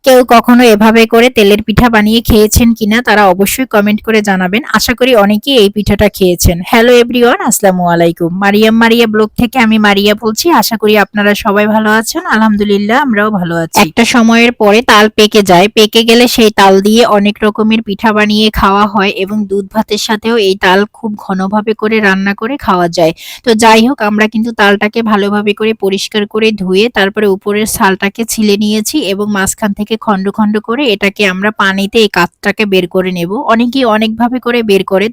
কেউ কখনো এভাবে করে তেলের পিঠা বানিয়ে খেয়েছেন কিনা তারা অবশ্যই কমেন্ট করে জানাবেন। আশা করি অনেকেই এই পিঠাটা খেয়েছেন। হ্যালো এভরিওয়ান, আসসালামু আলাইকুম। মারিয়া ব্লগ থেকে আমি মারিয়া বলছি। আশা করি আপনারা সবাই ভালো আছেন। আলহামদুলিল্লাহ আমরাও ভালো আছি। একটা সময়ের পরে তাল পেকে যায়, পেকে গেলে সেই তাল দিয়ে অনেক রকমের পিঠা বানিয়ে খাওয়া হয় এবং দুধ ভাতের সাথেও এই তাল খুব ঘনভাবে করে রান্না করে খাওয়া যায়। তো যাই হোক, আমরা কিন্তু তালটাকে ভালোভাবে করে পরিষ্কার করে ধুয়ে তারপরে উপরের ছালটাকে ছিলে নিয়েছি এবং মাঝখান থেকে খন্ড খন্ড করে এটাকে আমরা পানিতে এই কাতটাকে বের করে নেব। অনেকেই অনেকভাবে করে বের করে,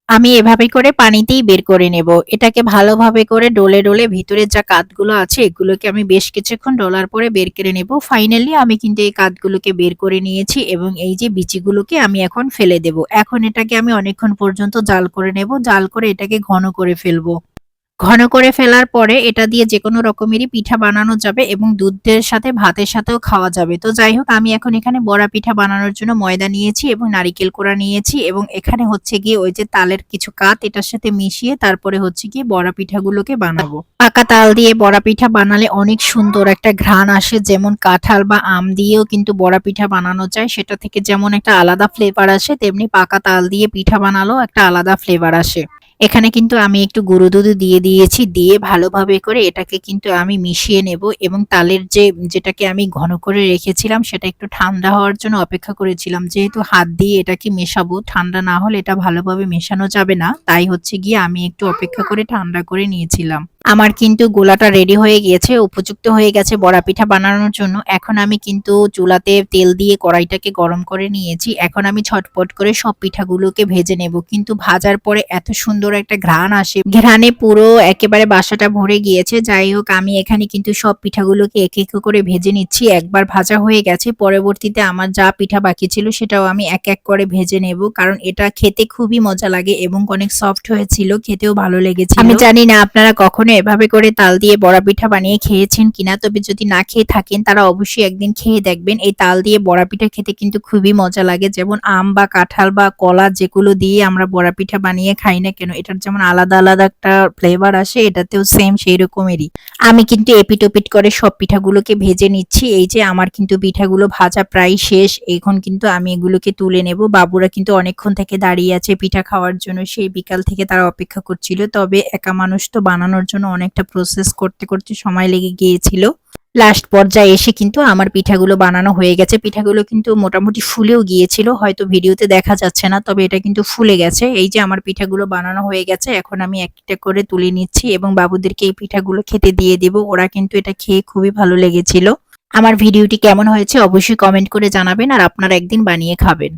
আমি এভাবে করে পানিতেই বের করে নেব। এটাকে ভালোভাবে করে ডলে ডলে ভিতরের যা কাতগুলো আছে এগুলোকে আমি বেশ কিছুক্ষণ ডলার পরে বের করে নেব। ফাইনালি আমি কিন্তু এই কাতগুলোকে বের করে নিয়েছি এবং এই যে বিচিগুলোকে আমি এখন ফেলে দেব। এখন এটাকে আমি অনেকক্ষণ পর্যন্ত জাল করে নেব, জাল করে এটাকে ঘন করে ফেলবো। ঘন করে ফেলার পরে এটা দিয়ে যেকোনো রকমেরই পিঠা বানানো যাবে এবং দুধের সাথে ভাতের সাথেও খাওয়া যাবে। তো যাই হোক, আমি এখন এখানে বড়া পিঠা বানানোর জন্য ময়দা নিয়েছি এবং নারিকেল কোড়া নিয়েছি এবং এখানে হচ্ছে গিয়ে ওই যে তালের কিছু কাত এটার সাথে মিশিয়ে তারপরে হচ্ছে গিয়ে বড়া পিঠাগুলোকে বানাবো। পাকা তাল দিয়ে বড়া পিঠা বানালে অনেক সুন্দর একটা ঘ্রাণ আসে, যেমন কাঁঠাল বা আম দিয়েও কিন্তু বড়া পিঠা বানানো যায়। সেটা থেকে যেমন একটা আলাদা ফ্লেভার আসে, তেমনি পাকা তাল দিয়ে পিঠা বানালেও একটা আলাদা ফ্লেভার আসে। এখানে কিন্তু আমি একটু গুঁড়ো দুধ দিয়ে দিয়েছি, দিয়ে ভালোভাবে করে এটাকে কিন্তু আমি মিশিয়ে নেব এবং তালের যেটাকে আমি ঘন করে রেখেছিলাম সেটা একটু ঠান্ডা হওয়ার জন্য অপেক্ষা করেছিলাম। যেহেতু হাত দিয়ে এটাকে মেশাবো, ঠান্ডা না হলে এটা ভালোভাবে মেশানো যাবে না, তাই হচ্ছে গিয়ে আমি একটু অপেক্ষা করে ঠান্ডা করে নিয়েছিলাম। আমার কিন্তু গোলাটা রেডি হয়ে গিয়েছে, উপযুক্ত হয়ে গেছে বড়া পিঠা বানানোর জন্য। এখন আমি কিন্তু চুলাতে তেল দিয়ে কড়াইটাকে গরম করে নিয়েছি। এখন আমি ছটপট করে সব পিঠাগুলোকে ভেজে নেব, কিন্তু ভাজার পরে এত সুন্দর একটা ঘ্রাণ আসে, ঘ্রাণে পুরো একেবারে বাসাটা ভরে গিয়েছে। যাই হোক, আমি এখানে কিন্তু সব পিঠাগুলোকে এক এক করে ভেজে নিচ্ছি। একবার ভাজা হয়ে গেছে, পরবর্তীতে আমার যা পিঠা বাকি ছিল সেটাও আমি এক এক করে ভেজে নেব, কারণ এটা খেতে খুবই মজা লাগে এবং অনেক সফট হয়েছিল, খেতেও ভালো লেগেছিল। আমি জানি না আপনারা কখনো এভাবে করে তাল দিয়ে বড়া পিঠা বানিয়ে খেয়েছেন কিনা, তবে যদি না খেয়ে থাকেন তারা অবশ্যই একদিন খেয়ে দেখবেন। এই তাল দিয়ে বড়া পিঠা খেতে কিন্তু খুবই মজা লাগে। যেমন আম বা কাঁঠাল বা কলা যেগুলো দিয়ে আমরা বড়া পিঠা বানিয়ে খাই না কেন, এটার যেমন আলাদা আলাদা একটা ফ্লেভার আসে, এটাতেও সেম সেই রকমেরই। আমি কিন্তু এপিট ওপিট করে সব পিঠাগুলোকে ভেজে নিচ্ছি। এই যে আমার কিন্তু পিঠাগুলো ভাজা প্রায় শেষ, এখন কিন্তু আমি এগুলোকে তুলে নেব। বাবুরা কিন্তু অনেকক্ষণ থেকে দাঁড়িয়ে আছে পিঠা খাওয়ার জন্য, সেই বিকাল থেকে তারা অপেক্ষা করছিল। তবে একা মানুষ তো বানানোর জন্য অনেকটা প্রসেস করতে করতে সময় লেগে গিয়েছিল। লাস্ট পর্যায়ে এসে কিন্তু আমার পিঠাগুলো বানানো হয়ে গেছে। পিঠাগুলো কিন্তু মোটামুটি ফুলেও গিয়েছিল, হয়তো ভিডিওতে দেখা যাচ্ছে না, তবে এটা কিন্তু ফুলে গেছে। এই যে আমার পিঠাগুলো বানানো হয়ে গেছে, এখন আমি একটা করে তুলে নিচ্ছি এবং বাবুদেরকে এই পিঠাগুলো খেতে দিয়ে দেব। ওরা কিন্তু এটা খেয়ে খুবই ভালো লেগেছিল। আমার ভিডিওটি কেমন হয়েছে অবশ্যই কমেন্ট করে জানাবেন আর আপনারা একদিন বানিয়ে খাবেন।